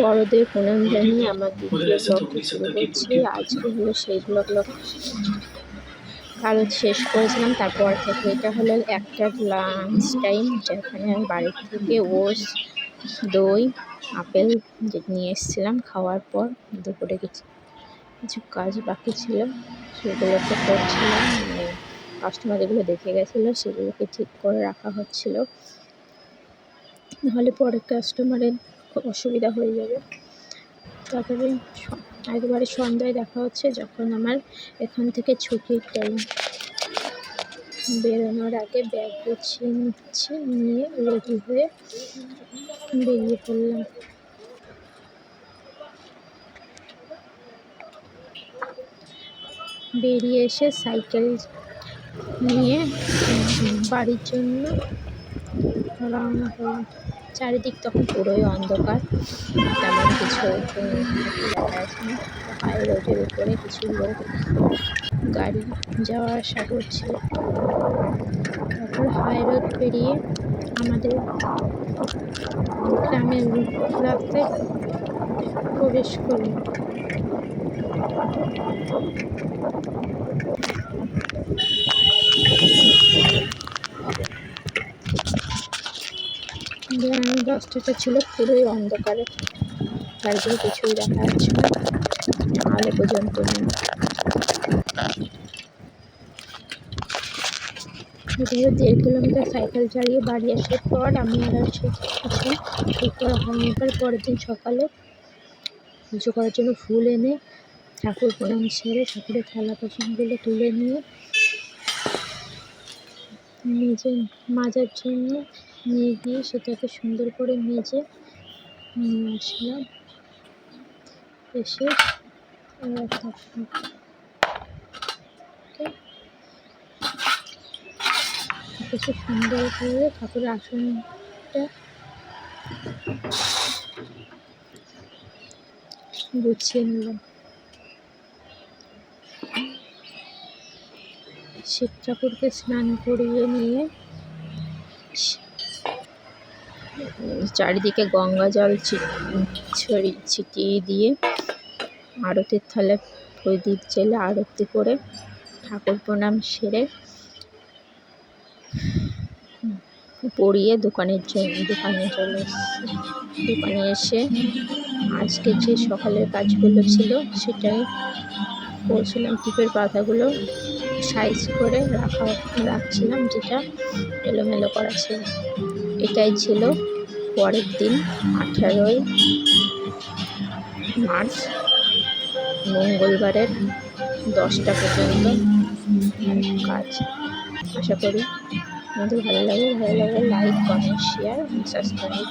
বড়দের প্রণাম জানিয়ে আমার দ্বিতীয় ব্লগটি শুরু করছি। আজকে হলো সেই ব্লগ কাল শেষ করেছিলাম, তারপর থেকে এটা হলো একটা লাঞ্চ টাইম, যেখানে আমি বাড়ি থেকে ওটস, দই, আপেল নিয়ে এসেছিলাম। খাওয়ার পর দুপুরে কিছু কাজ বাকি ছিল, সেগুলোকে করছিলাম। মানে কাস্টমার যেগুলো দেখে গেছিলো সেগুলোকে ঠিক করে রাখা হচ্ছিল, নাহলে পরে কাস্টমারের খুব অসুবিধা হয়ে যাবে। তারপরে একবারে সন্ধ্যায় দেখা হচ্ছে, যখন আমার এখান থেকে ছুটির টাইম। বেরোনোর আগে ব্যাগ গুছিয়ে নিচ্ছি, নিয়ে রেডি হয়ে বেরিয়ে পড়লাম। বেরিয়ে এসে সাইকেল নিয়ে বাড়ির জন্য রওনা হলাম। চারিদিক তখন পুরোই অন্ধকার, তেমন কিছু দেখা যাচ্ছে না। হাই রোডের উপরে কিছু লোক গাড়ি যাওয়া আসা করছিল। তারপর হাই রোড পেরিয়ে আমাদের গ্রামের রাস্তায় প্রবেশ করলাম। গ্রামের রাস্তাটা ছিল পুরোই অন্ধকারে, চারিদিকে কিছুই দেখা যাচ্ছে না, আলো পর্যন্ত নেই। 1.5 কিলোমিটার সাইকেল চালিয়ে বাড়ি আসার পর আমি আর কিছু ঠিক করা হয়নি। এবার পরের দিন সকালে পুজো করার জন্য ফুল এনে ঠাকুর প্রণাম সেরে ঠাকুরের থালা বাসনগুলো তুলে নিয়ে মাজার জন্য নিয়ে গিয়ে সেটাকে সুন্দর করে মেজে নিয়ে আসলাম। এসে সুন্দর করে ঠাকুরের আসনটা গুছিয়ে নিলাম। শিব ঠাকুরকে স্নান করিয়ে নিয়ে চারিদিকে গঙ্গা জল ছিটিয়ে দিয়ে আরতির থালে প্রদীপ জেলে আরতি করে ঠাকুর প্রণাম সেরে পড়িয়ে দোকানে চলে এসেছি। দোকানে এসে আজকে যে সকালের কাজগুলো ছিল সেটাই করছিলাম। টিপের পাতাগুলো সাইজ করে রাখছিলাম, যেটা এলোমেলো করা ছিল। এটাই ছিল পরের দিন 18ই মার্চ মঙ্গলবারের 10টা পর্যন্ত কাজ। আশা করি আমাদের ভালো লাগে লাইক, কমেন্ট, শেয়ার, সাবস্ক্রাইব।